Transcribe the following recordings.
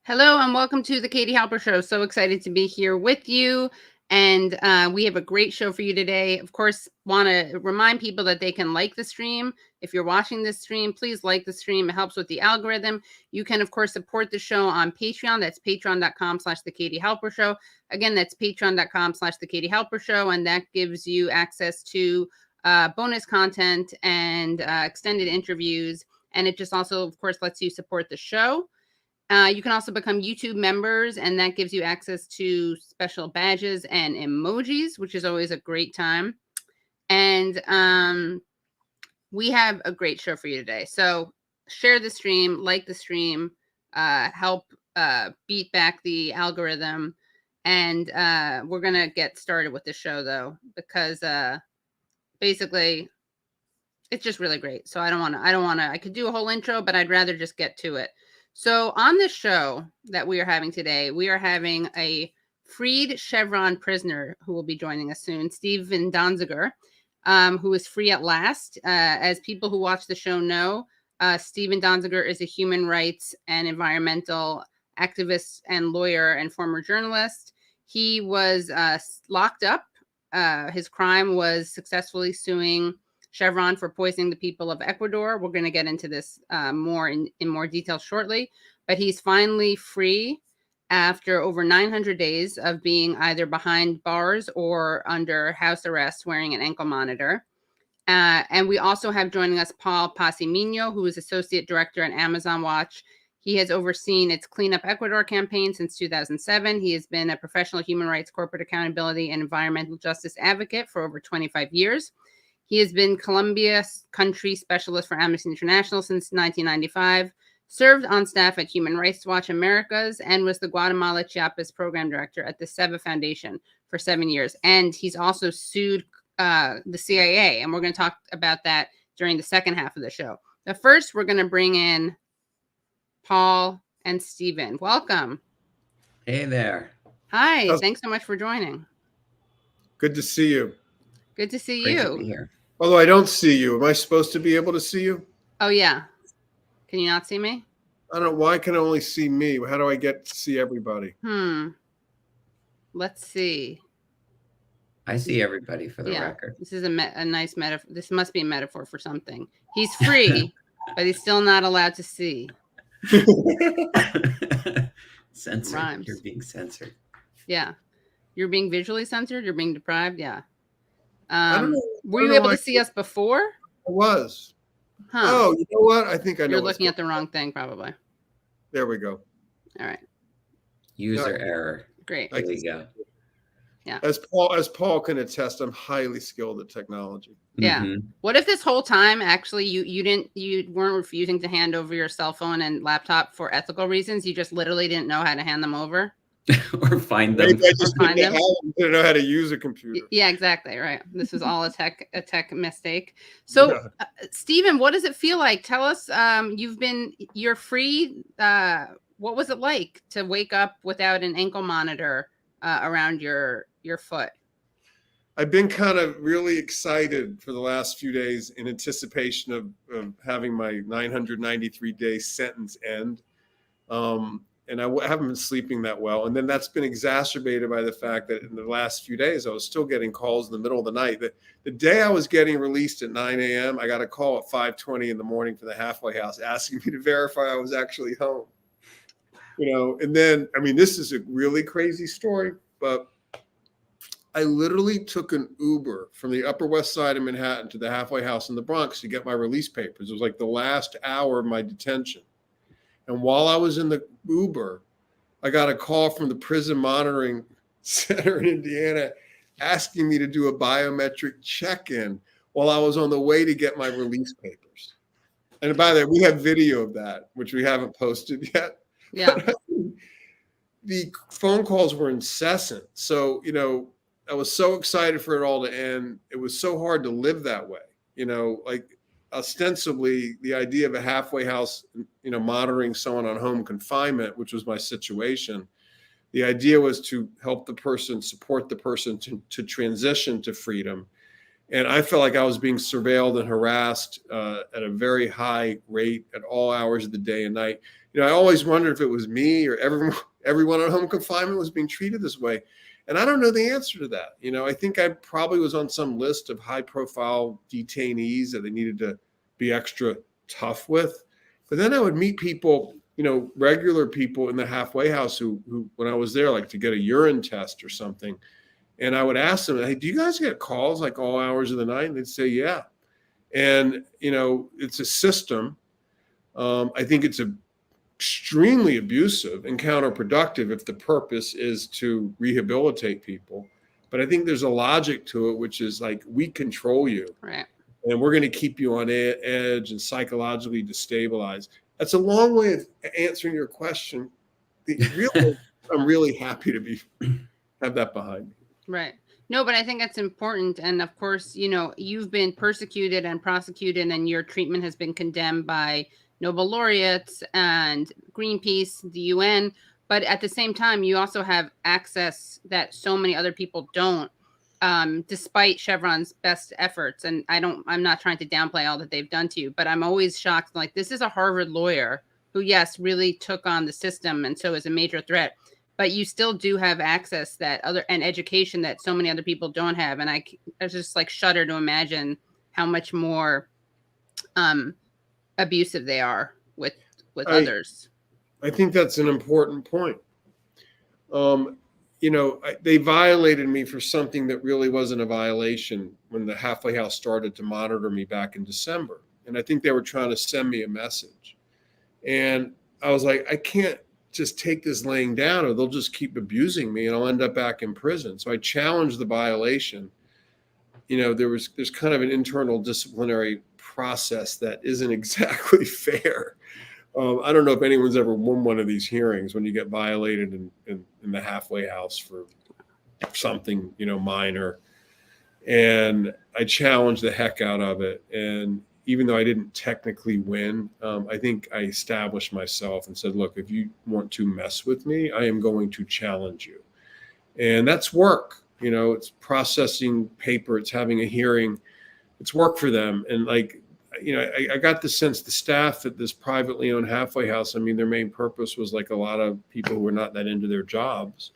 Hello and welcome to the Katie Halper Show. So excited to be here with you. And we have a great show for you today. Of course, want to remind people that they can like the stream. If you're watching this stream, please like the stream. It helps with the algorithm. You can, of course, support the show on Patreon. That's patreon.com/the Katie Halper Show. Again, that's patreon.com/the Katie Halper Show. And that gives you access to bonus content and extended interviews. And it just also, of course, lets you support the show. You can also become YouTube members, and that gives you access to special badges and emojis, which is always a great time. And we have a great show for you today. So share the stream, like the stream, help beat back the algorithm. And we're going to get started with the show, though, because basically it's just really great. So I don't want to, I could do a whole intro, but I'd rather just get to it. So on this show that we are having today, we are having a freed Chevron prisoner who will be joining us soon, Steven Donziger, who is free at last. As people who watch the show know, Steven Donziger is a human rights and environmental activist and lawyer and former journalist. He was locked up. His crime was successfully suing Chevron for poisoning the people of Ecuador. We're going to get into this more in more detail shortly, but he's finally free after over 900 days of being either behind bars or under house arrest wearing an ankle monitor. And we also have joining us Paz y Miño, who is Associate Director at Amazon Watch. He has overseen its Clean Up Ecuador campaign since 2007. He has been a professional human rights, corporate accountability, and environmental justice advocate for over 25 years. He has been Colombia's country specialist for Amnesty International since 1995, served on staff at Human Rights Watch Americas, and was the Guatemala Chiapas program director at the SEVA Foundation for 7 years. And he's also sued the CIA, and we're going to talk about that during the second half of the show. But first, we're going to bring in Paul and Steven. Welcome. Hey there. Hi. Thanks so much for joining. Good to see you. Good to see Great you. To be here. Although I don't see you. Am I supposed to be able to see you? Oh, yeah. Can you not see me? I don't know. Why can I only see me? How do I get to see everybody? Let's see. I see everybody for the record. This is a nice metaphor. This must be a metaphor for something. He's free, but he's still not allowed to see. Censored. Rhymes. You're being censored. Yeah. You're being visually censored? You're being deprived? Yeah. Were you know able to see us before? I was. Huh. Oh, you know what? I think I know. You're looking at the wrong thing, probably. There we go. All right. User error. Great. There we go. Yeah. As Paul can attest, I'm highly skilled at technology. Yeah. Mm-hmm. What if this whole time actually you weren't refusing to hand over your cell phone and laptop for ethical reasons? You just literally didn't know how to hand them over? Or find them. Maybe I just didn't know how to use a computer. Yeah, exactly. Right. This is all a tech mistake. So, Steven, what does it feel like? Tell us. You're free. What was it like to wake up without an ankle monitor around your foot? I've been kind of really excited for the last few days in anticipation of having my 993-day sentence end. And I haven't been sleeping that well. And then that's been exacerbated by the fact that in the last few days, I was still getting calls in the middle of the night. The day I was getting released at 9 a.m., I got a call at 5:20 in the morning from the halfway house asking me to verify I was actually home. And then, I mean, this is a really crazy story, but I literally took an Uber from the Upper West Side of Manhattan to the halfway house in the Bronx to get my release papers. It was like the last hour of my detention. And while I was in the Uber, I got a call from the prison monitoring center in Indiana asking me to do a biometric check-in while I was on the way to get my release papers. And by the way, we have video of that, which we haven't posted yet. Yeah. The phone calls were incessant. So, I was so excited for it all to end. It was so hard to live that way, ostensibly the idea of a halfway house, monitoring someone on home confinement, which was my situation. The idea was to help the person, support the person to transition to freedom. And I felt like I was being surveilled and harassed at a very high rate at all hours of the day and night. I always wondered if it was me or everyone on home confinement was being treated this way. And I don't know the answer to that. I think I probably was on some list of high profile detainees that they needed to be extra tough with. But then I would meet people, regular people in the halfway house who when I was there, like to get a urine test or something. And I would ask them, hey, do you guys get calls like all hours of the night? And they'd say, yeah. And, it's a system. I think it's extremely abusive and counterproductive if the purpose is to rehabilitate people. But I think there's a logic to it, which is like, we control you. Right. And we're going to keep you on edge and psychologically destabilized. That's a long way of answering your question. I'm really happy to have that behind me. Right. No, but I think that's important. And of course, you've been persecuted and prosecuted, and your treatment has been condemned by Nobel laureates and Greenpeace, the UN. But at the same time, you also have access that so many other people don't, despite Chevron's best efforts. And I'm not trying to downplay all that they've done to you, but I'm always shocked. Like, this is a Harvard lawyer who, yes, really took on the system and so is a major threat. But you still do have access and education that so many other people don't have. And I just like shudder to imagine how much more abusive they are with others. I think that's an important point. They violated me for something that really wasn't a violation when the halfway house started to monitor me back in December. And I think they were trying to send me a message. And I was like, I can't just take this laying down or they'll just keep abusing me and I'll end up back in prison. So I challenged the violation. There's kind of an internal disciplinary process that isn't exactly fair. I don't know if anyone's ever won one of these hearings when you get violated in the halfway house for something, minor. And I challenged the heck out of it. And even though I didn't technically win, I think I established myself and said, look, if you want to mess with me, I am going to challenge you. And that's work. It's processing paper. It's having a hearing. It's work for them. And I got the sense the staff at this privately owned halfway house, their main purpose was like a lot of people who were not that into their jobs.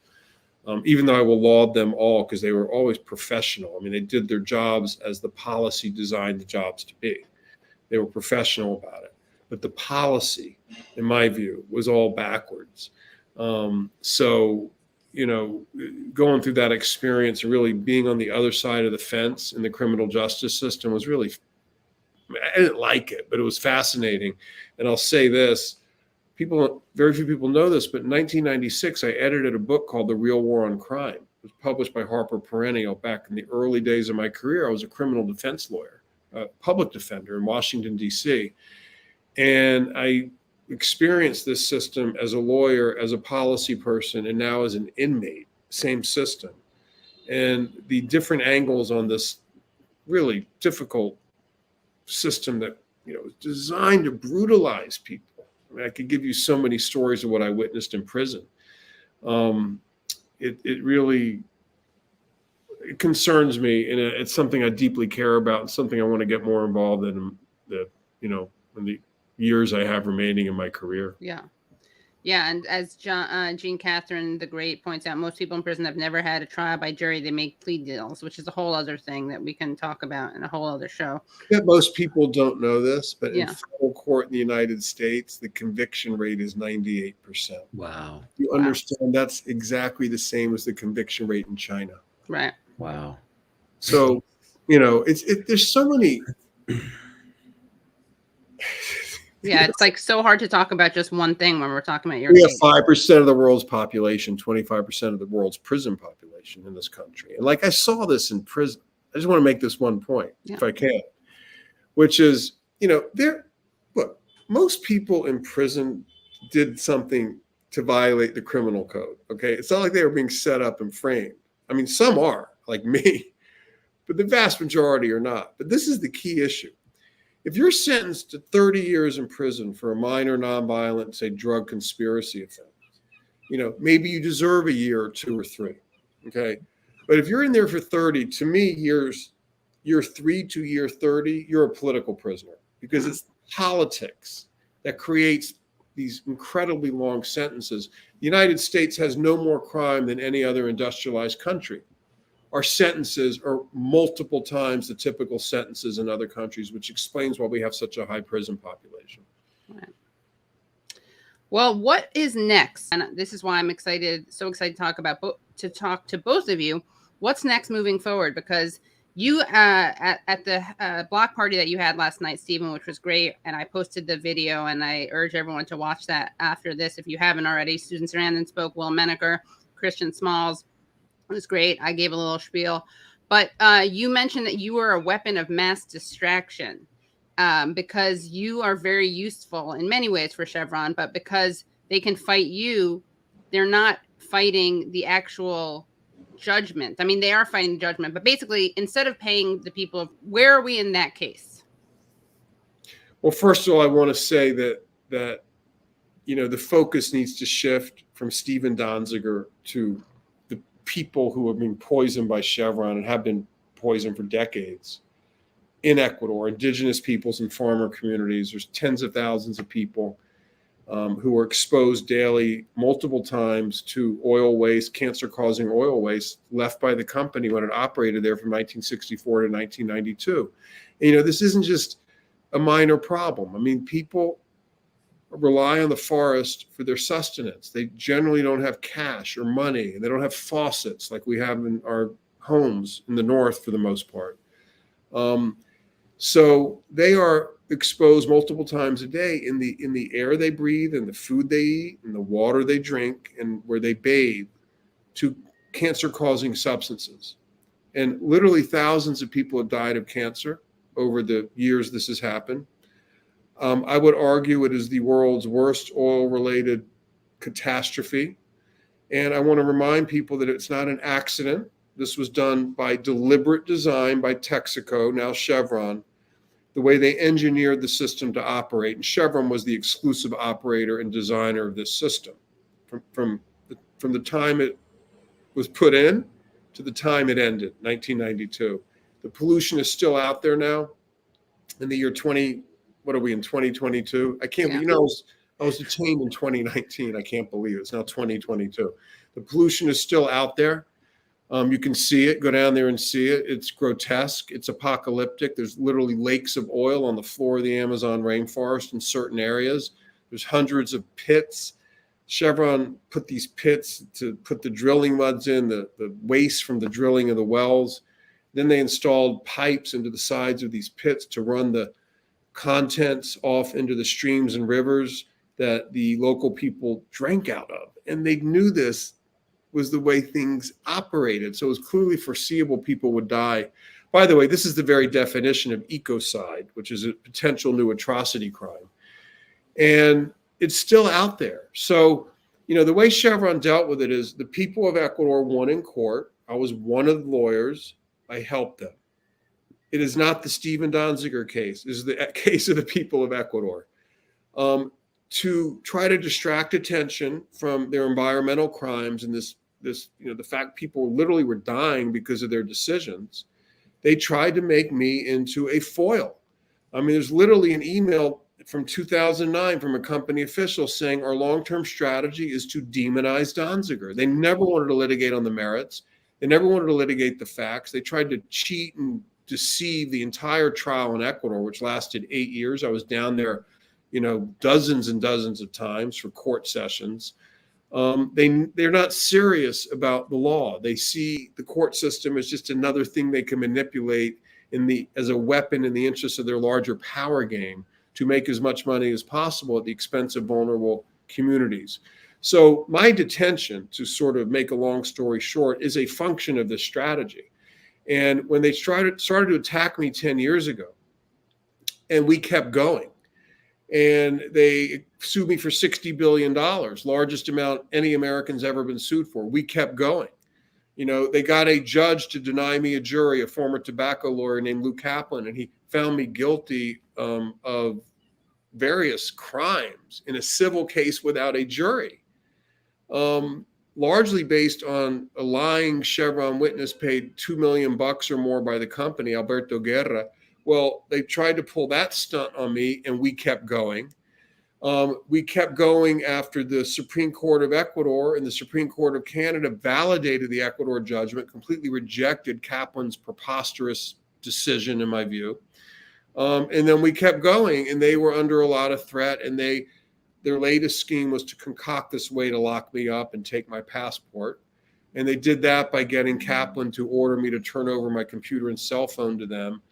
Even though I will laud them all because they were always professional. They did their jobs as the policy designed the jobs to be. They were professional about it. But the policy, in my view, was all backwards. So, going through that experience and really being on the other side of the fence in the criminal justice system was really, I didn't like it, but it was fascinating. And I'll say this, very few people know this, but in 1996, I edited a book called The Real War on Crime. It was published by Harper Perennial back in the early days of my career. I was a criminal defense lawyer, a public defender in Washington, D.C. And I experienced this system as a lawyer, as a policy person, and now as an inmate, same system. And the different angles on this really difficult system that, is designed to brutalize people. I could give you so many stories of what I witnessed in prison. It really concerns me, and it's something I deeply care about and something I want to get more involved in in the years I have remaining in my career. Yeah. Yeah. And as Jean Catherine the Great points out, most people in prison have never had a trial by jury. They make plea deals, which is a whole other thing that we can talk about in a whole other show. Yeah, most people don't know this, but in federal court in the United States, the conviction rate is 98%. Wow. You understand that's exactly the same as the conviction rate in China. Right. Wow. So, there's so many. Yeah, it's like so hard to talk about just one thing when we're talking about your We have case. 5% of the world's population, 25% of the world's prison population in this country. And I saw this in prison. I just want to make this one point, if I can, which is, most people in prison did something to violate the criminal code. Okay. It's not like they were being set up and framed. Some are, like me, but the vast majority are not. But this is the key issue. If you're sentenced to 30 years in prison for a minor nonviolent, say, drug conspiracy offense, maybe you deserve a year or 2 or 3. Okay. But if you're in there for 30, to me, year 3 to year 30, you're a political prisoner because it's politics that creates these incredibly long sentences. The United States has no more crime than any other industrialized country. Our sentences are multiple times the typical sentences in other countries, which explains why we have such a high prison population. Right. Well, what is next? And this is why I'm so excited to talk to both of you. What's next moving forward? Because you at the block party that you had last night, Steven, which was great, and I posted the video, and I urge everyone to watch that after this if you haven't already. Susan Sarandon spoke, Will Menaker, Christian Smalls. It was great. I gave a little spiel, but you mentioned that you were a weapon of mass distraction because you are very useful in many ways for Chevron, but because they can fight you, they're not fighting the actual judgment. I mean, they are fighting judgment, but basically, instead of paying the people, where are we in that case? Well, first of all, I want to say that the focus needs to shift from Steven Donziger to the people who are being poisoned by Chevron and have been poisoned for decades in Ecuador, indigenous peoples and farmer communities. There's tens of thousands of people who are exposed daily, multiple times, to oil waste, cancer-causing oil waste left by the company when it operated there from 1964 to 1992. And, this isn't just a minor problem. I mean, people rely on the forest for their sustenance. They generally don't have cash or money, and they don't have faucets like we have in our homes in the north for the most part. So they are exposed multiple times a day in the air they breathe, and the food they eat, and the water they drink, and where they bathe, to cancer-causing substances. And literally thousands of people have died of cancer over the years this has happened. I would argue it is the world's worst oil-related catastrophe. And I want to remind people that it's not an accident. This was done by deliberate design by Texaco, now Chevron, the way they engineered the system to operate. And Chevron was the exclusive operator and designer of this system. From the time it was put in to the time it ended, 1992. The pollution is still out there now. In the year 2022? I can't, Yeah. I was detained in 2019. I can't believe it. It's now 2022. The pollution is still out there. You can see it, go down there and see it. It's grotesque. It's apocalyptic. There's literally lakes of oil on the floor of the Amazon rainforest in certain areas. There's hundreds of pits. Chevron put these pits to put the drilling muds in, the waste from the drilling of the wells. Then they installed pipes into the sides of these pits to run the contents off into the streams and rivers that the local people drank out of. And they knew this was the way things operated. So it was clearly foreseeable people would die. By the way, this is the very definition of ecocide, which is a potential new atrocity crime. And it's still out there. So, the way Chevron dealt with it is the people of Ecuador won in court. I was one of the lawyers. I helped them. It is not the Steven Donziger case. This is the case of the people of Ecuador. To try to distract attention from their environmental crimes and the fact people literally were dying because of their decisions, they tried to make me into a foil. I mean, there's literally an email from 2009 from a company official saying our long-term strategy is to demonize Donziger. They never wanted to litigate on the merits. They never wanted to litigate the facts. They tried to cheat and deceive the entire trial in Ecuador, which lasted 8 years. I was down there, dozens and dozens of times for court sessions. They're not serious about the law. They see the court system as just another thing they can manipulate as a weapon in the interest of their larger power game to make as much money as possible at the expense of vulnerable communities. So my detention, to sort of make a long story short, is a function of this strategy. And when they started to attack me 10 years ago, and we kept going, and they sued me for $60 billion, largest amount any American's ever been sued for. We kept going. They got a judge to deny me a jury, a former tobacco lawyer named Lou Kaplan, and he found me guilty of various crimes in a civil case without a jury, largely based on a lying Chevron witness paid $2 million or more by the company, Alberto Guerra. Well, they tried to pull that stunt on me, and we kept going. We kept going after the Supreme Court of Ecuador and the Supreme Court of Canada validated the Ecuador judgment, completely rejected Kaplan's preposterous decision, in my view. And then we kept going, and they were under a lot of threat, and their latest scheme was to concoct this way to lock me up and take my passport. And they did that by getting Kaplan to order me to turn over my computer and cell phone to them.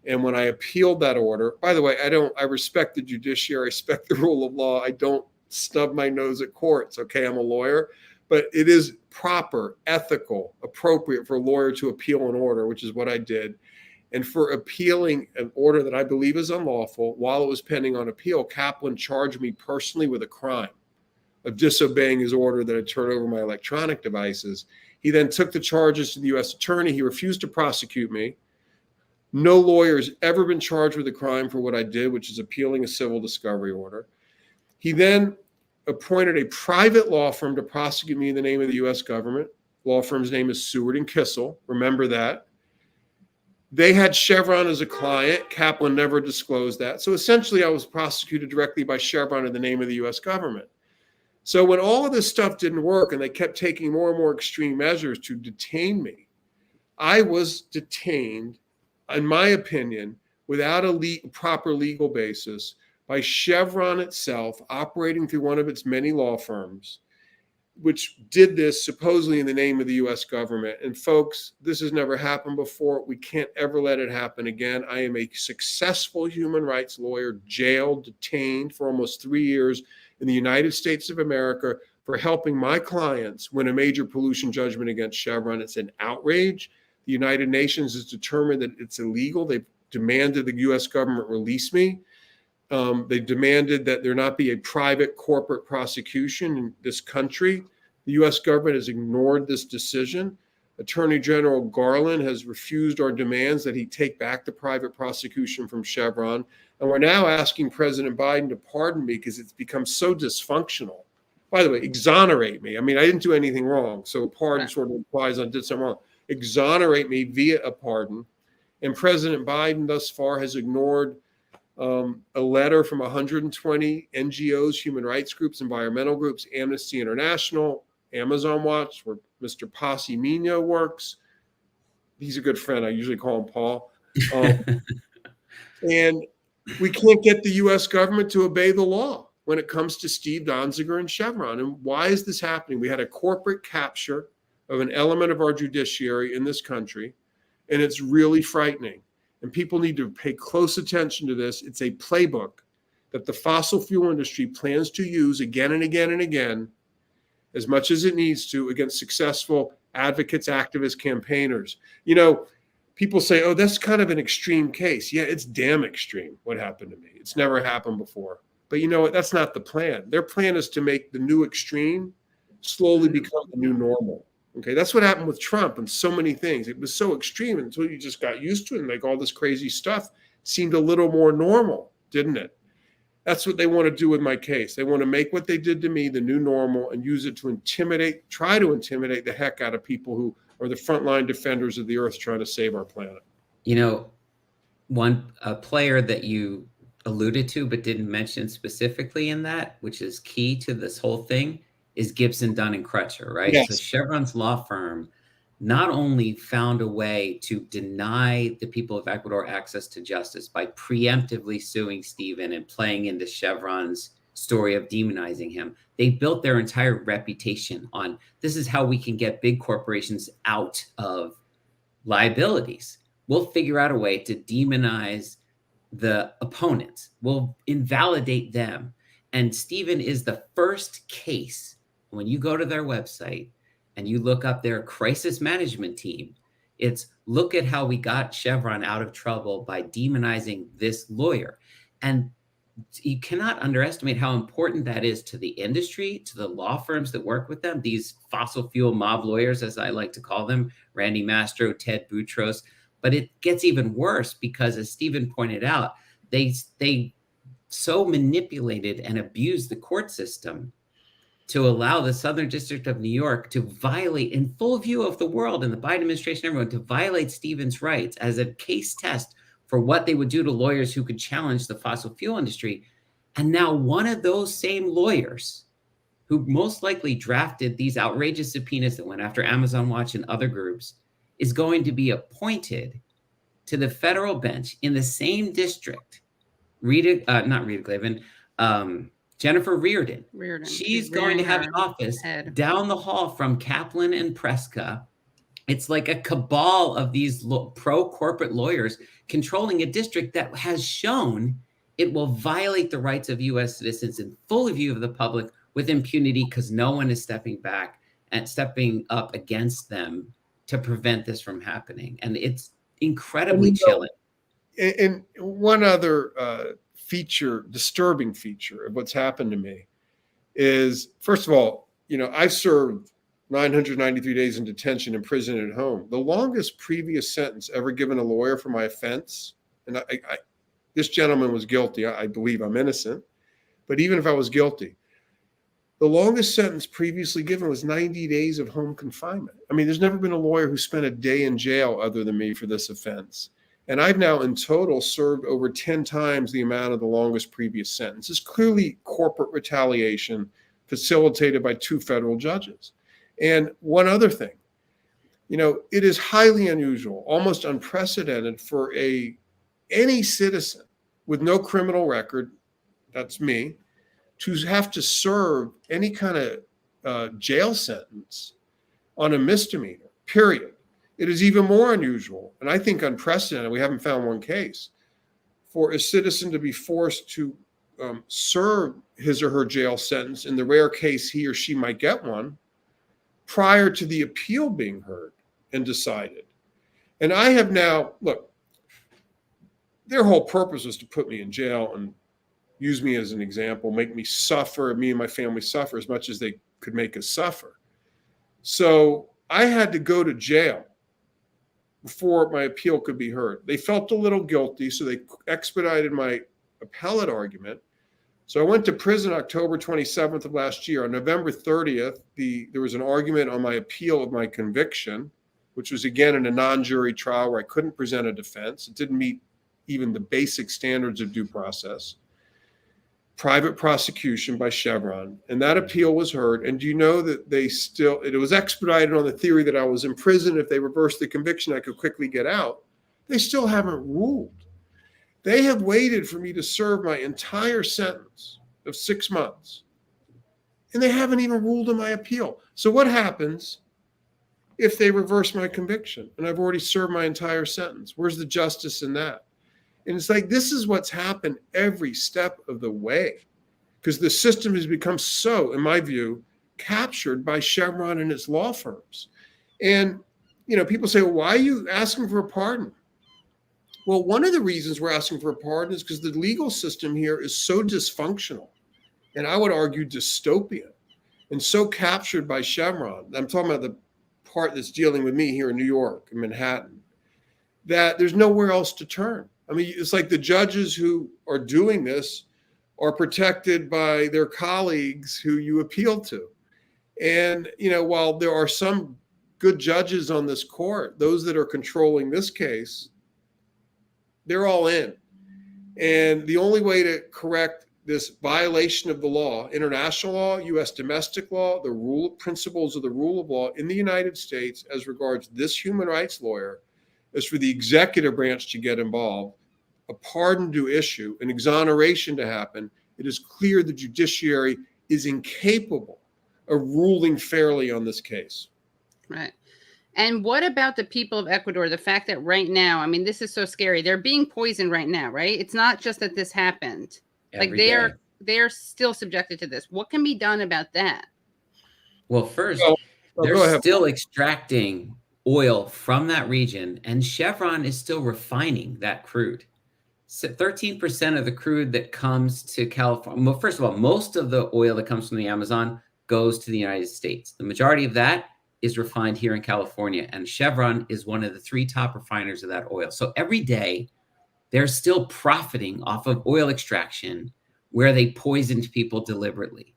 And when I appealed that order, by the way, I respect the judiciary, I respect the rule of law. I don't stub my nose at courts. Okay, I'm a lawyer, but it is proper, ethical, appropriate for a lawyer to appeal an order, which is what I did. And for appealing an order that I believe is unlawful, while it was pending on appeal, Kaplan charged me personally with a crime of disobeying his order that I turn over my electronic devices. He then took the charges to the U.S. attorney. He refused to prosecute me. No lawyer has ever been charged with a crime for what I did, which is appealing a civil discovery order. He then appointed a private law firm to prosecute me in the name of the U.S. government. Law firm's name is Seward and Kissel. Remember that. They had Chevron as a client. Kaplan never disclosed that. So essentially, I was prosecuted directly by Chevron in the name of the U.S. government. So when all of this stuff didn't work and they kept taking more and more extreme measures to detain me, I was detained, in my opinion, without a proper legal basis by Chevron itself operating through one of its many law firms, which did this supposedly in the name of the U.S. government. And folks, this has never happened before. We can't ever let it happen again. I am a successful human rights lawyer, jailed, detained for almost 3 years in the United States of America for helping my clients win a major pollution judgment against Chevron. It's an outrage. The United Nations has determined that it's illegal. They've demanded the U.S. government release me. They demanded that there not be a private corporate prosecution in this country. The U.S. government has ignored this decision. Attorney General Garland has refused our demands that he take back the private prosecution from Chevron. And we're now asking President Biden to pardon me because it's become so dysfunctional. By the way, exonerate me. I mean, I didn't do anything wrong. So pardon sort of implies I did something wrong. Exonerate me via a pardon. And President Biden thus far has ignored a letter from 120 NGOs, human rights groups, environmental groups, Amnesty International, Amazon Watch, where Mr. Paz y Miño works. He's a good friend. I usually call him Paul. And we can't get the U.S. government to obey the law when it comes to Steve Donziger and Chevron. And why is this happening? We had a corporate capture of an element of our judiciary in this country, and it's really frightening. And people need to pay close attention to this. It's a playbook that the fossil fuel industry plans to use again and again and again, as much as it needs to, against successful advocates, activists, campaigners. You know, people say, oh, that's kind of an extreme case. Yeah, it's damn extreme what happened to me. It's never happened before. But you know what? That's not the plan. Their plan is to make the new extreme slowly become the new normal. Okay, that's what happened with Trump and so many things. It was so extreme until you just got used to it, and like all this crazy stuff seemed a little more normal, didn't it? That's what they want to do with my case. They want to make what they did to me the new normal and use it to try to intimidate the heck out of people who are the frontline defenders of the earth trying to save our planet. You know, a player that you alluded to but didn't mention specifically in that, which is key to this whole thing, is Gibson, Dunn and Crutcher, right? Yes. So Chevron's law firm not only found a way to deny the people of Ecuador access to justice by preemptively suing Steven and playing into Chevron's story of demonizing him, they built their entire reputation on this is how we can get big corporations out of liabilities. We'll figure out a way to demonize the opponents. We'll invalidate them. And Steven is the first case. When you go to their website and you look up their crisis management team, it's look at how we got Chevron out of trouble by demonizing this lawyer. And you cannot underestimate how important that is to the industry, to the law firms that work with them, these fossil fuel mob lawyers, as I like to call them, Randy Mastro, Ted Boutros. But it gets even worse because, as Steven pointed out, they so manipulated and abused the court system to allow the Southern District of New York to violate, in full view of the world and the Biden administration, everyone, to violate Steven's rights as a case test for what they would do to lawyers who could challenge the fossil fuel industry. And now one of those same lawyers who most likely drafted these outrageous subpoenas that went after Amazon Watch and other groups is going to be appointed to the federal bench in the same district. Not Rita Glavin, Jennifer Reardon. She's going to have an office down the hall from Kaplan and Preska. It's like a cabal of these pro-corporate lawyers controlling a district that has shown it will violate the rights of U.S. citizens in full view of the public with impunity because no one is stepping back and stepping up against them to prevent this from happening. And it's incredibly chilling. And one other disturbing feature of what's happened to me is, first of all, I've served 993 days in detention and prison at home. The longest previous sentence ever given a lawyer for my offense, and this gentleman was guilty. I believe I'm innocent. But even if I was guilty, the longest sentence previously given was 90 days of home confinement. I mean, there's never been a lawyer who spent a day in jail other than me for this offense. And I've now in total served over 10 times the amount of the longest previous sentence. It's clearly corporate retaliation facilitated by 2 federal judges. And one other thing, it is highly unusual, almost unprecedented for any citizen with no criminal record, that's me, to have to serve any kind of jail sentence on a misdemeanor, period. It is even more unusual, and I think unprecedented, we haven't found one case, for a citizen to be forced to serve his or her jail sentence, in the rare case he or she might get one, prior to the appeal being heard and decided. And I have now, look, their whole purpose was to put me in jail and use me as an example, make me suffer, me and my family suffer as much as they could make us suffer. So I had to go to jail before my appeal could be heard. They felt a little guilty, so they expedited my appellate argument. So I went to prison October 27th of last year. On November 30th, there was an argument on my appeal of my conviction, which was again in a non-jury trial where I couldn't present a defense. It didn't meet even the basic standards of due process. Private prosecution by Chevron. And that appeal was heard. And do you know that it was expedited on the theory that I was in prison. If they reversed the conviction, I could quickly get out. They still haven't ruled. They have waited for me to serve my entire sentence of 6 months. And they haven't even ruled on my appeal. So what happens if they reverse my conviction and I've already served my entire sentence? Where's the justice in that? And it's like, this is what's happened every step of the way, because the system has become so, in my view, captured by Chevron and its law firms. And, people say, well, why are you asking for a pardon? Well, one of the reasons we're asking for a pardon is because the legal system here is so dysfunctional, and I would argue dystopian, and so captured by Chevron. I'm talking about the part that's dealing with me here in New York, in Manhattan, that there's nowhere else to turn. I mean, it's like the judges who are doing this are protected by their colleagues who you appeal to. And, while there are some good judges on this court, those that are controlling this case, they're all in. And the only way to correct this violation of the law, international law, U.S. domestic law, the principles of the rule of law in the United States as regards this human rights lawyer, is for the executive branch to get involved, a pardon to issue, an exoneration to happen. It is clear the judiciary is incapable of ruling fairly on this case. Right. And what about the people of Ecuador? The fact that right now, I mean, this is so scary. They're being poisoned right now, right? It's not just that this happened. Like they're still subjected to this. What can be done about that? Well, first, they're still extracting oil from that region, and Chevron is still refining that crude. So 13% of the crude that comes to California, well, first of all, most of the oil that comes from the Amazon goes to the United States. The majority of that is refined here in California, and Chevron is one of the 3 top refiners of that oil. So every day, they're still profiting off of oil extraction where they poisoned people deliberately.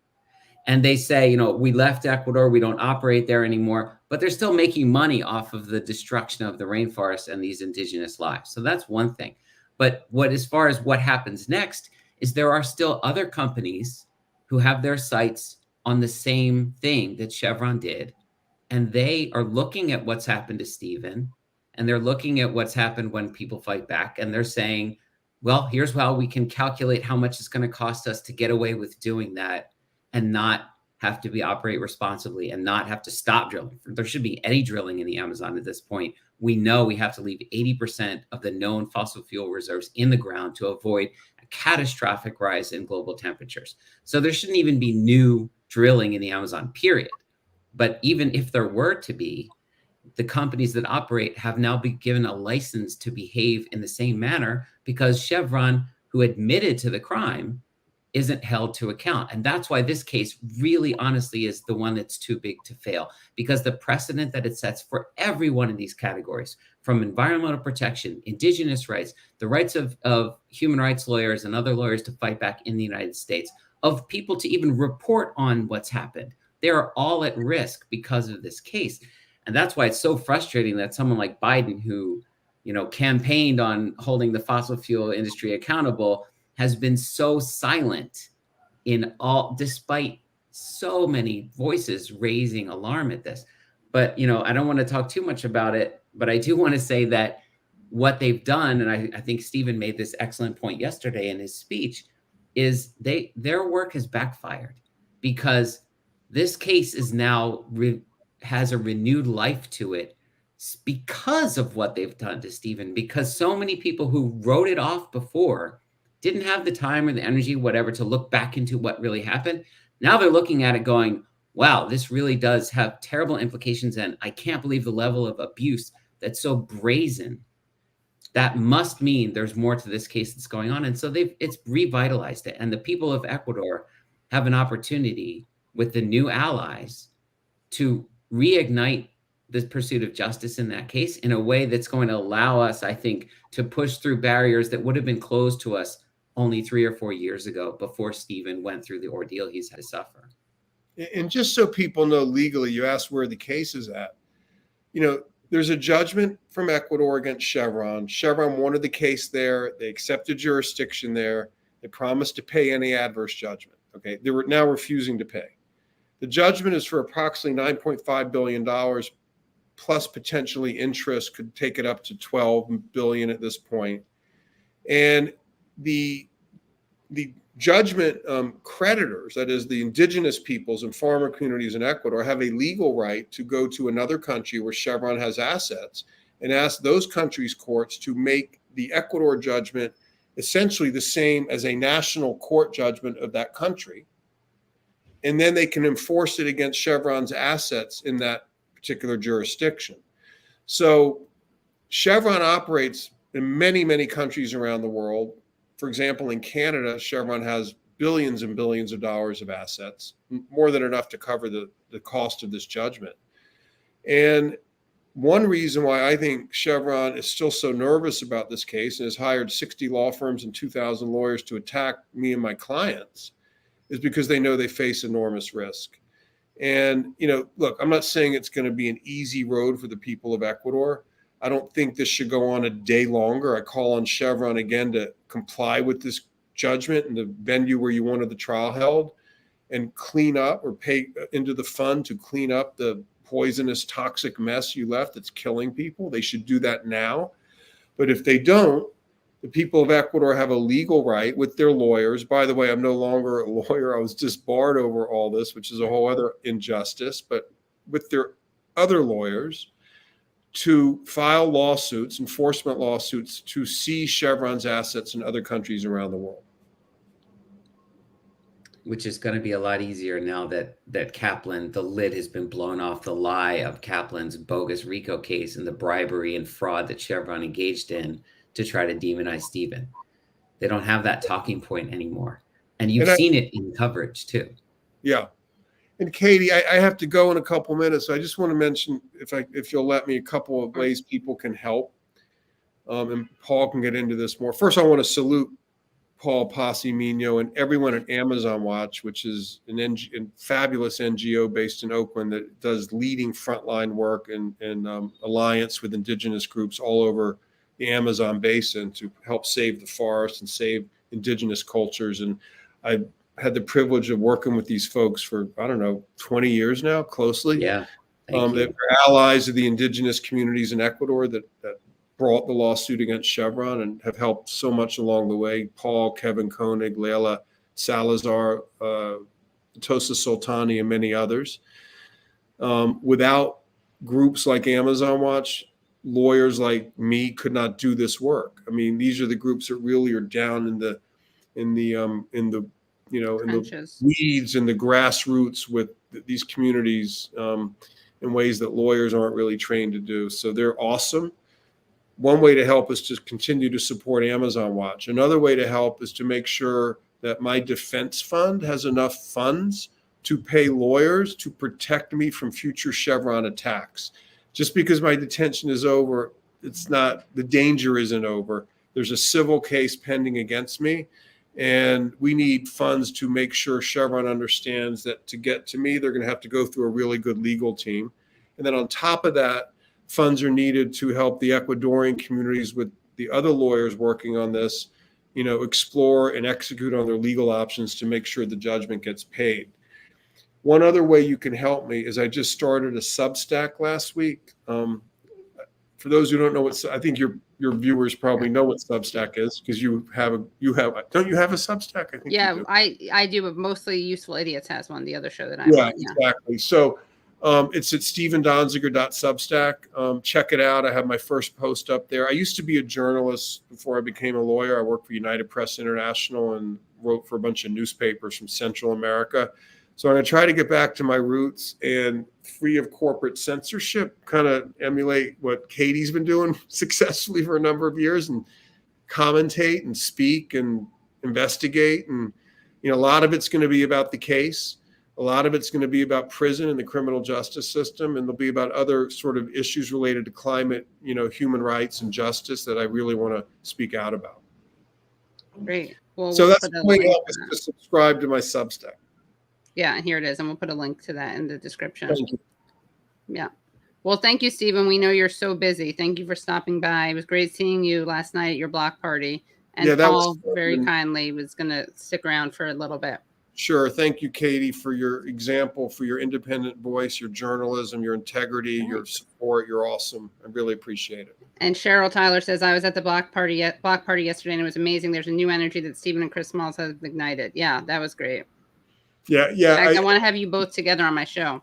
And they say, we left Ecuador, we don't operate there anymore, but they're still making money off of the destruction of the rainforest and these indigenous lives. So that's one thing. But as far as what happens next is there are still other companies who have their sights on the same thing that Chevron did. And they are looking at what's happened to Steven, and they're looking at what's happened when people fight back. And they're saying, well, here's how we can calculate how much it's going to cost us to get away with doing that and not have to operate responsibly and not have to stop drilling. There should be any drilling in the Amazon at this point. We know we have to leave 80% of the known fossil fuel reserves in the ground to avoid a catastrophic rise in global temperatures. So there shouldn't even be new drilling in the Amazon, period. But even if there were to be, the companies that operate have now been given a license to behave in the same manner because Chevron, who admitted to the crime, isn't held to account. And that's why this case really honestly is the one that's too big to fail, because the precedent that it sets for every one of these categories, from environmental protection, indigenous rights, the rights of human rights lawyers and other lawyers to fight back in the United States, of people to even report on what's happened, they are all at risk because of this case. And that's why it's so frustrating that someone like Biden, who, campaigned on holding the fossil fuel industry accountable, has been so silent despite so many voices raising alarm at this. But, I don't want to talk too much about it, but I do want to say that what they've done, and I think Steven made this excellent point yesterday in his speech, is their work has backfired, because this case is now has a renewed life to it because of what they've done to Steven, because so many people who wrote it off before didn't have the time or the energy, whatever, to look back into what really happened. Now they're looking at it going, wow, this really does have terrible implications. And I can't believe the level of abuse that's so brazen. That must mean there's more to this case that's going on. And so it's revitalized it. And the people of Ecuador have an opportunity with the new allies to reignite the pursuit of justice in that case in a way that's going to allow us, I think, to push through barriers that would have been closed to us only 3 or 4 years ago, before Steven went through the ordeal he's had to suffer. And just so people know legally, you asked where the case is at. There's a judgment from Ecuador against Chevron. Chevron wanted the case there. They accepted jurisdiction there. They promised to pay any adverse judgment. Okay, they were now refusing to pay. The judgment is for approximately $9.5 billion, plus potentially interest, could take it up to $12 billion at this point. And the judgment creditors, that is the indigenous peoples and farmer communities in Ecuador, have a legal right to go to another country where Chevron has assets and ask those countries' courts to make the Ecuador judgment essentially the same as a national court judgment of that country. And then they can enforce it against Chevron's assets in that particular jurisdiction. So Chevron operates in many, many countries around the world. For example, in Canada, Chevron has billions and billions of dollars of assets, more than enough to cover the cost of this judgment. And one reason why I think Chevron is still so nervous about this case and has hired 60 law firms and 2,000 lawyers to attack me and my clients is because they know they face enormous risk. And, look, I'm not saying it's going to be an easy road for the people of Ecuador. I don't think this should go on a day longer. I call on Chevron again to comply with this judgment in the venue where you wanted the trial held, and clean up or pay into the fund to clean up the poisonous, toxic mess you left that's killing people. They should do that now. But if they don't, the people of Ecuador have a legal right with their lawyers. By the way, I'm no longer a lawyer. I was disbarred over all this, which is a whole other injustice. But with their other lawyers, to file lawsuits, enforcement lawsuits, to seize Chevron's assets in other countries around the world. Which is going to be a lot easier now that Kaplan, the lid has been blown off the lie of Kaplan's bogus RICO case and the bribery and fraud that Chevron engaged in to try to demonize Steven. They don't have that talking point anymore. And you've seen it in coverage too. Yeah. And Katie, I have to go in a couple minutes. So I just want to mention, if you'll let me, a couple of ways people can help. And Paul can get into this more. First, I want to salute Paul, Paz y Miño, and everyone at Amazon Watch, which is a fabulous NGO based in Oakland that does leading frontline work and alliance with indigenous groups all over the Amazon basin to help save the forest and save indigenous cultures. And I had the privilege of working with these folks for, I don't know, 20 years now, closely. Yeah. Thank you. They're allies of the indigenous communities in Ecuador that brought the lawsuit against Chevron and have helped so much along the way. Paul, Kevin Koenig, Leila Salazar, Tosa Soltani, and many others. Without groups like Amazon Watch, lawyers like me could not do this work. I mean, these are the groups that really are down in the weeds and the grassroots with these communities in ways that lawyers aren't really trained to do. So they're awesome. One way to help is to continue to support Amazon Watch. Another way to help is to make sure that my defense fund has enough funds to pay lawyers to protect me from future Chevron attacks. Just because my detention is over, it's not, the danger isn't over. There's a civil case pending against me, and we need funds to make sure Chevron understands that to get to me, they're going to have to go through a really good legal team. And then on top of that, funds are needed to help the Ecuadorian communities with the other lawyers working on this, explore and execute on their legal options to make sure the judgment gets paid. One other way you can help me is I just started a Substack last week. For those who don't know I think your viewers probably know what Substack is, because don't you have a Substack? I think. Yeah, I do, but mostly Useful Idiots has one, the other show that I'm on. Yeah, exactly. So it's at stevendonziger.substack. Check it out. I have my first post up there. I used to be a journalist before I became a lawyer. I worked for United Press International and wrote for a bunch of newspapers from Central America. So I'm going to try to get back to my roots and, free of corporate censorship, kind of emulate what Katie's been doing successfully for a number of years, and commentate and speak and investigate. And, a lot of it's going to be about the case. A lot of it's going to be about prison and the criminal justice system. And there'll be about other sort of issues related to climate, human rights and justice that I really want to speak out about. Great. Well, so that's the way to help is to subscribe to my Substack. Yeah, here it is. And we'll put a link to that in the description. Thank you. Yeah. Well, thank you, Steven. We know you're so busy. Thank you for stopping by. It was great seeing you last night at your block party. And Paul very kindly was going to stick around for a little bit. Sure. Thank you, Katie, for your example, for your independent voice, your journalism, your integrity, your support. You're awesome. I really appreciate it. And Cheryl Tyler says, I was at the block party yesterday, and it was amazing. There's a new energy that Steven and Chris Smalls have ignited. Yeah, that was great. Yeah. I want to have you both together on my show.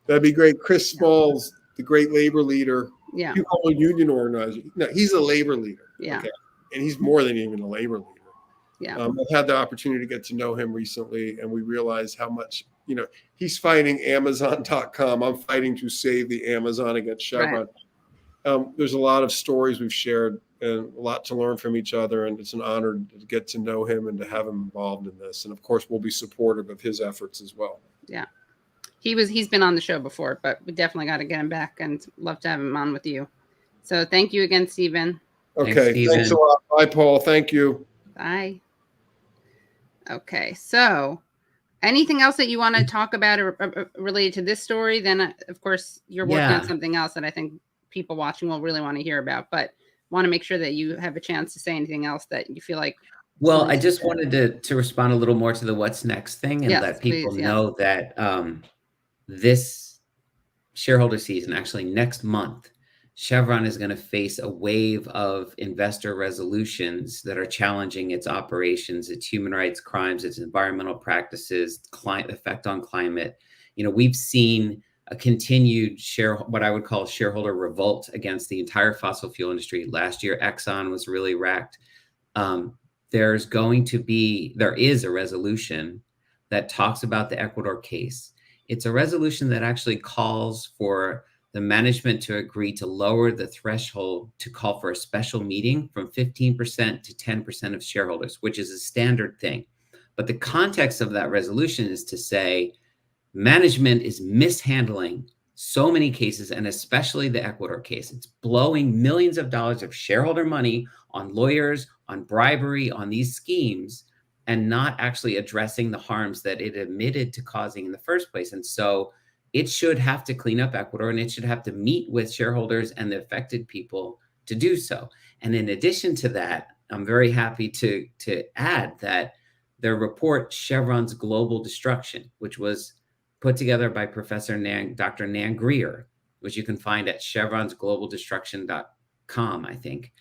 That'd be great. Chris Smalls, the great labor leader. Yeah. You call a union organizer. No, he's a labor leader. Yeah. Okay? And he's more than even a labor leader. Yeah. I've had the opportunity to get to know him recently, and we realized how much, he's fighting Amazon.com. I'm fighting to save the Amazon against Chevron. Right. There's a lot of stories we've shared and a lot to learn from each other. And it's an honor to get to know him and to have him involved in this. And of course, we'll be supportive of his efforts as well. Yeah. He's been on the show before, but we definitely got to get him back, and love to have him on with you. So thank you again, Steven. Okay. Thanks a lot. Bye, Paul. Thank you. Bye. Okay. So anything else that you want to talk about or related to this story? Then, of course, you're working on something else that I think people watching will really want to hear about, but want to make sure that you have a chance to say anything else that you feel like. Well, I just wanted to respond a little more to the what's next thing, and let people know that this shareholder season, actually next month, Chevron is going to face a wave of investor resolutions that are challenging its operations, its human rights crimes, its environmental practices, effect on climate. We've seen a continued what I would call shareholder revolt against the entire fossil fuel industry. Last year, Exxon was really wrecked. There is a resolution that talks about the Ecuador case. It's a resolution that actually calls for the management to agree to lower the threshold to call for a special meeting from 15% to 10% of shareholders, which is a standard thing. But the context of that resolution is to say management is mishandling so many cases, and especially the Ecuador case. It's blowing millions of dollars of shareholder money on lawyers, on bribery, on these schemes, and not actually addressing the harms that it admitted to causing in the first place. And so it should have to clean up Ecuador, and it should have to meet with shareholders and the affected people to do so. And in addition to that, I'm very happy to add that their report, Chevron's Global Destruction, which was put together by Dr. Nan Greer, which you can find at chevronsglobaldestruction.com, I think,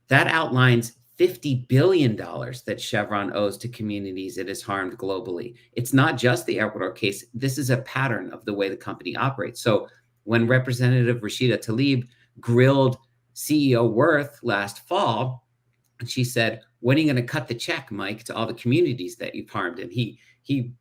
that outlines $50 billion that Chevron owes to communities it has harmed globally. It's not just the Ecuador case. This is a pattern of the way the company operates. So when Representative Rashida Tlaib grilled CEO Worth last fall, she said, when are you going to cut the check, Mike, to all the communities that you've harmed? And he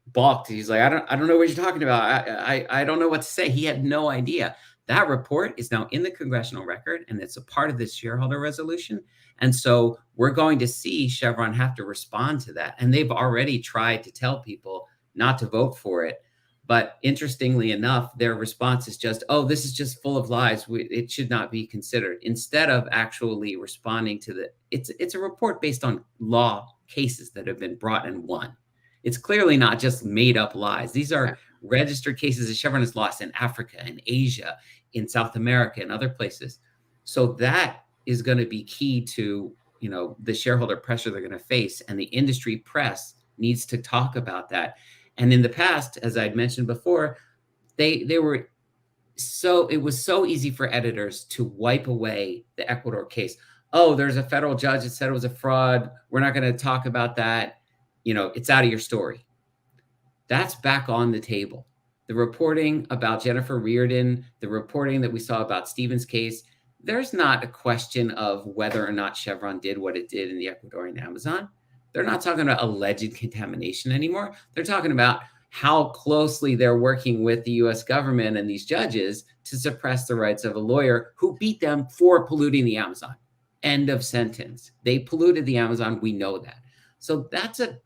balked. He's like, I don't know what you're talking about. I don't know what to say. He had no idea. That report is now in the congressional record, and it's a part of this shareholder resolution. And so we're going to see Chevron have to respond to that. And they've already tried to tell people not to vote for it. But interestingly enough, their response is just, oh, this is just full of lies. It should not be considered, instead of actually responding to it's a report based on law cases that have been brought and won. It's clearly not just made up lies. These are registered cases that Chevron has lost in Africa, in Asia, in South America, and other places. So that is going to be key to, the shareholder pressure they're going to face, and the industry press needs to talk about that. And in the past, as I'd mentioned before, it was so easy for editors to wipe away the Ecuador case. Oh, there's a federal judge that said it was a fraud. We're not going to talk about that. It's out of your story. That's back on the table. The reporting about Jennifer Reardon, the reporting that we saw about Steven's case, there's not a question of whether or not Chevron did what it did in the Ecuadorian Amazon. They're not talking about alleged contamination anymore. They're talking about how closely they're working with the US government and these judges to suppress the rights of a lawyer who beat them for polluting the Amazon. End of sentence. They polluted the Amazon. We know that. So that's a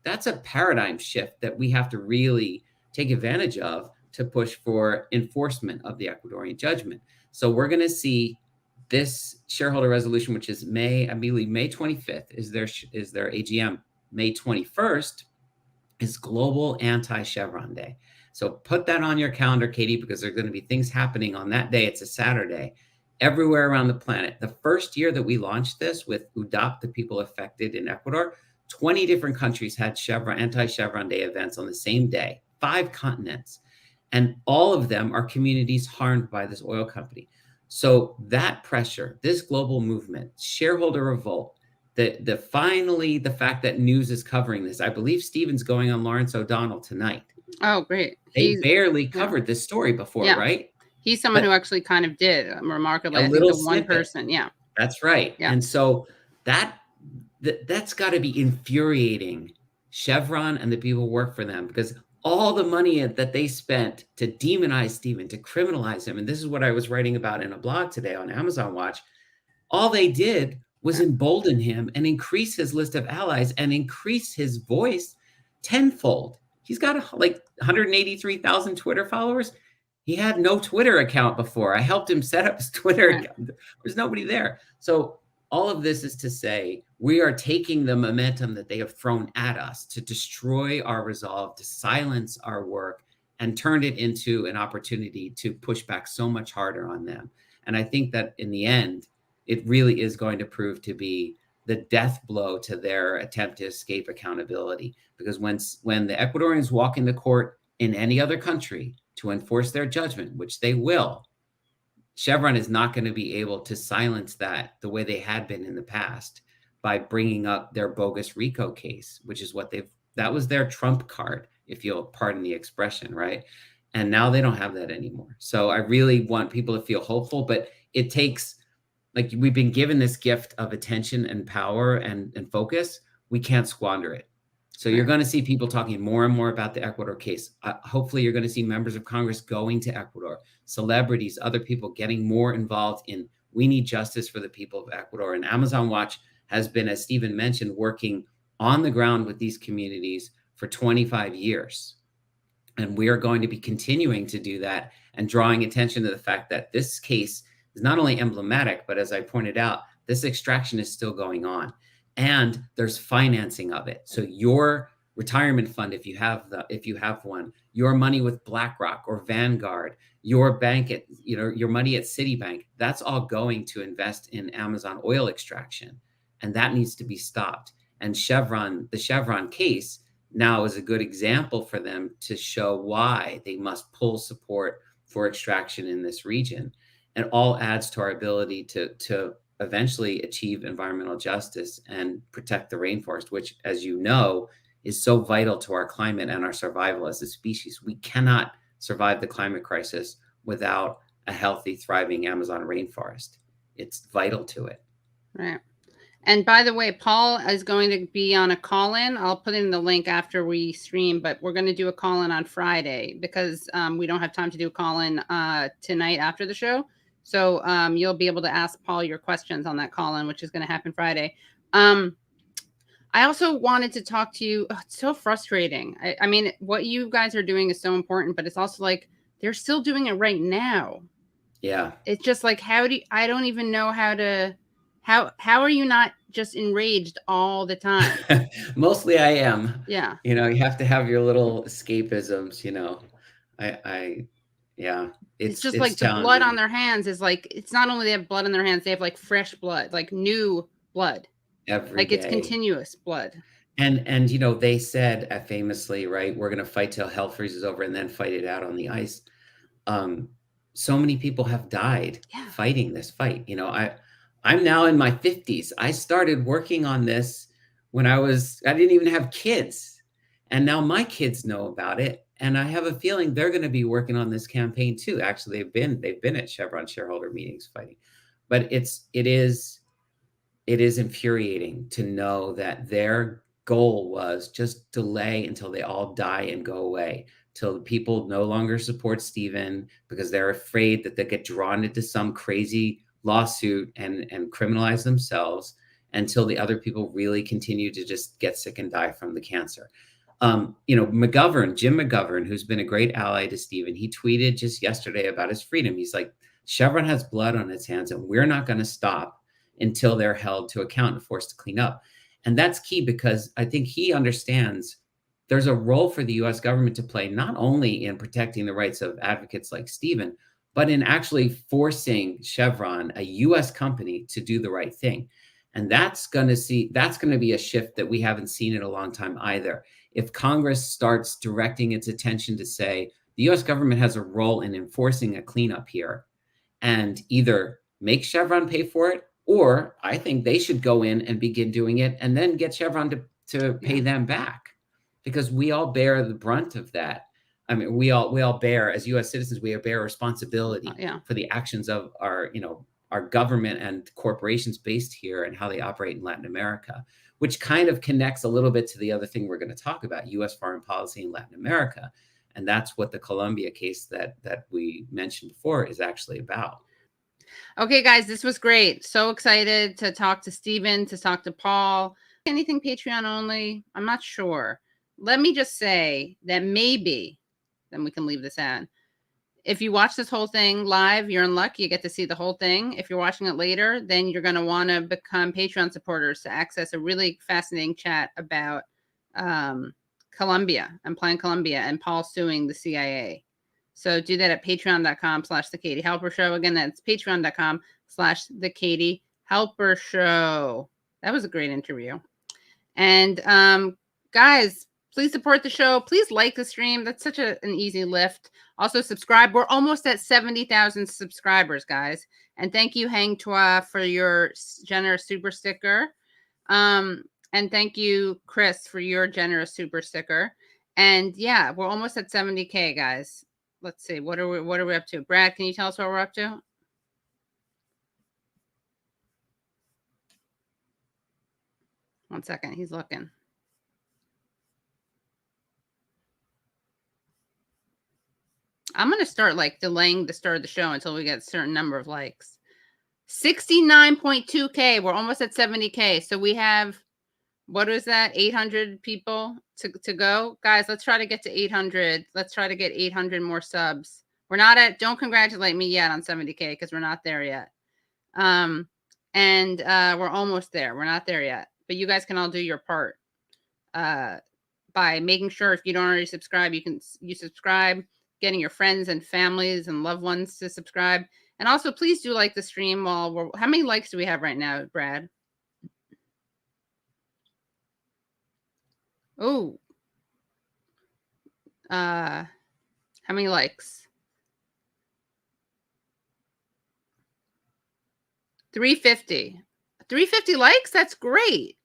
paradigm shift that we have to really take advantage of to push for enforcement of the Ecuadorian judgment. So we're going to see this shareholder resolution, which is May 25th is their AGM. May 21st is Global Anti-Chevron Day. So put that on your calendar, Katie, because there are going to be things happening on that day. It's a Saturday everywhere around the planet. The first year that we launched this with UDAP, the people affected in Ecuador, 20 different countries had Anti-Chevron Day events on the same day, 5 continents. And all of them are communities harmed by this oil company. So that pressure, this global movement, shareholder revolt, finally the fact that news is covering this. I believe Steven's going on Lawrence O'Donnell tonight. Oh, great. They barely covered this story before, right? He's someone who actually kind of did remarkably. I think the one person. Yeah. That's right. Yeah. And so that's got to be infuriating Chevron and the people who work for them, because all the money that they spent to demonize Steven, to criminalize him, and this is what I was writing about in a blog today on Amazon Watch, all they did was embolden him and increase his list of allies and increase his voice tenfold. He's got 183,000 Twitter followers. He had no Twitter account before. I helped him set up his Twitter account. There's nobody there. So all of this is to say, we are taking the momentum that they have thrown at us to destroy our resolve, to silence our work, and turned it into an opportunity to push back so much harder on them. And I think that in the end, it really is going to prove to be the death blow to their attempt to escape accountability. Because when the Ecuadorians walk into court in any other country to enforce their judgment, which they will, Chevron is not going to be able to silence that the way they had been in the past by bringing up their bogus RICO case, which is that was their trump card, if you'll pardon the expression, right? And now they don't have that anymore. So I really want people to feel hopeful, but it takes, we've been given this gift of attention and power and focus. We can't squander it. So you're going to see people talking more and more about the Ecuador case. Hopefully you're going to see members of Congress going to Ecuador, celebrities, other people getting more involved in, we need justice for the people of Ecuador. And Amazon Watch has been, as Steven mentioned, working on the ground with these communities for 25 years. And we are going to be continuing to do that and drawing attention to the fact that this case is not only emblematic, but as I pointed out, this extraction is still going on. And there's financing of it. So your retirement fund, if you have one, your money with BlackRock or Vanguard, your bank your money at Citibank, that's all going to invest in Amazon oil extraction. and that needs to be stopped. And the Chevron case now is a good example for them to show why they must pull support for extraction in this region. And all adds to our ability to eventually achieve environmental justice and protect the rainforest, which, as you know, is so vital to our climate and our survival as a species. We cannot survive the climate crisis without a healthy, thriving Amazon rainforest. It's vital to it. Right. And by the way, Paul is going to be on a call-in. I'll put in the link after we stream, but we're going to do a call-in on Friday because we don't have time to do a call-in tonight after the show. So you'll be able to ask Paul your questions on that call-in, which is going to happen Friday. I also wanted to talk to you. Oh, it's so frustrating. I mean, what you guys are doing is so important, but it's also like they're still doing it right now. Yeah. It's just like, I don't even know how to, how are you not just enraged all the time? Mostly I am. Yeah. You know, you have to have your little escapisms, you know. Yeah. It's just like the blood on their hands is like, it's not only they have blood on their hands, they have like fresh blood, like new blood. Every day. It's continuous blood. And you know, they said famously, right, we're going to fight till hell freezes over and then fight it out on the ice. So many people have died fighting this fight. You know, I'm now in my 50s. I started working on this when I didn't even have kids. And now my kids know about it. And I have a feeling they're going to be working on this campaign too. Actually, they've been at Chevron shareholder meetings fighting. But it is infuriating to know that their goal was just delay until they all die and go away, till the people no longer support Steven because they're afraid that they get drawn into some crazy lawsuit and criminalize themselves, until the other people really continue to just get sick and die from the cancer. You know, Jim McGovern, who's been a great ally to Steven, he tweeted just yesterday about his freedom. He's like, Chevron has blood on its hands and we're not going to stop until they're held to account and forced to clean up. And that's key, because I think he understands there's a role for the US government to play, not only in protecting the rights of advocates like Steven, but in actually forcing Chevron, a US company, to do the right thing. And that's going to be a shift that we haven't seen in a long time either. If Congress starts directing its attention to say the US government has a role in enforcing a cleanup here, and either make Chevron pay for it, or I think they should go in and begin doing it and then get Chevron to pay them back, because we all bear the brunt of that. I mean, we all bear, as US citizens, we bear responsibility for the actions of our government and corporations based here and how they operate in Latin America, which kind of connects a little bit to the other thing we're going to talk about, US foreign policy in Latin America. And that's what the Colombia case that we mentioned before is actually about. Okay, guys, this was great. So excited to talk to Steven, to talk to Paul. Anything Patreon only? I'm not sure. Let me just say that maybe, then we can leave this at, if you watch this whole thing live, you're in luck. You get to see the whole thing. If you're watching it later, then you're going to want to become Patreon supporters to access a really fascinating chat about Colombia and Plan Colombia and Paul suing the CIA. So do that at patreon.com/The Katie Halper Show. Again, that's patreon.com/The Katie Halper Show. That was a great interview. And guys, please support the show. Please like the stream. That's such an easy lift. Also subscribe. We're almost at 70,000 subscribers, guys. And thank you, Hang Tua, for your generous super sticker. And thank you, Chris, for your generous super sticker. And yeah, we're almost at 70K, guys. Let's see. What are we up to? Brad, can you tell us what we're up to? One second. He's looking. I'm going to start like delaying the start of the show until we get a certain number of likes. 69.2K. We're almost at 70K. So we have, what is that? 800 people to go. Guys, let's try to get to 800. Let's try to get 800 more subs. We're not at, don't congratulate me yet on 70K because we're not there yet. And we're almost there. We're not there yet. But you guys can all do your part by making sure, if you don't already subscribe, you subscribe, getting your friends and families and loved ones to subscribe. And also, please do like the stream while how many likes do we have right now, Brad? Oh, how many likes? 350. 350 likes? That's great.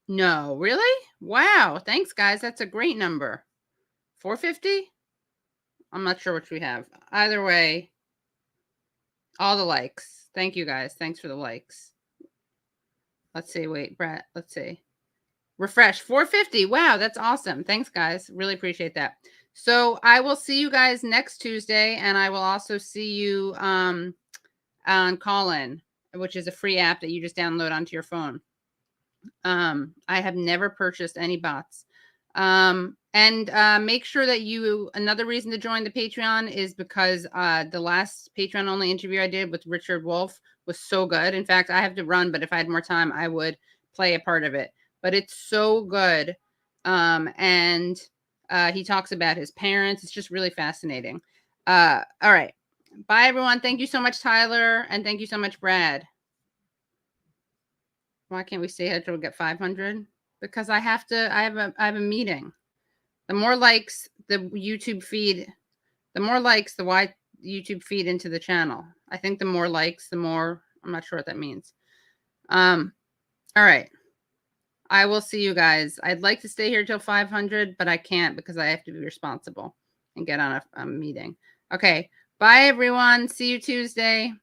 No, really? Wow. Thanks, guys. That's a great number. 450? I'm not sure which we have. Either way, all the likes. Thank you, guys. Thanks for the likes. Let's see. Wait, Brett. Let's see. Refresh. 450. Wow, that's awesome. Thanks, guys. Really appreciate that. So I will see you guys next Tuesday, and I will also see you on Callin, which is a free app that you just download onto your phone. I have never purchased any bots. And make sure that another reason to join the Patreon is because the last Patreon only interview I did with Richard Wolff was so good. In fact, I have to run, but if I had more time, I would play a part of it. But it's so good. And he talks about his parents. It's just really fascinating. All right. Bye, everyone. Thank you so much, Tyler. And thank you so much, Brad. Why can't we stay here till we get 500? Because I have a meeting. The more likes the YouTube feed, the more likes the YouTube feed into the channel. I think the more likes, the more, I'm not sure what that means. All right. I will see you guys. I'd like to stay here till 500, but I can't because I have to be responsible and get on a meeting. Okay. Bye, everyone. See you Tuesday.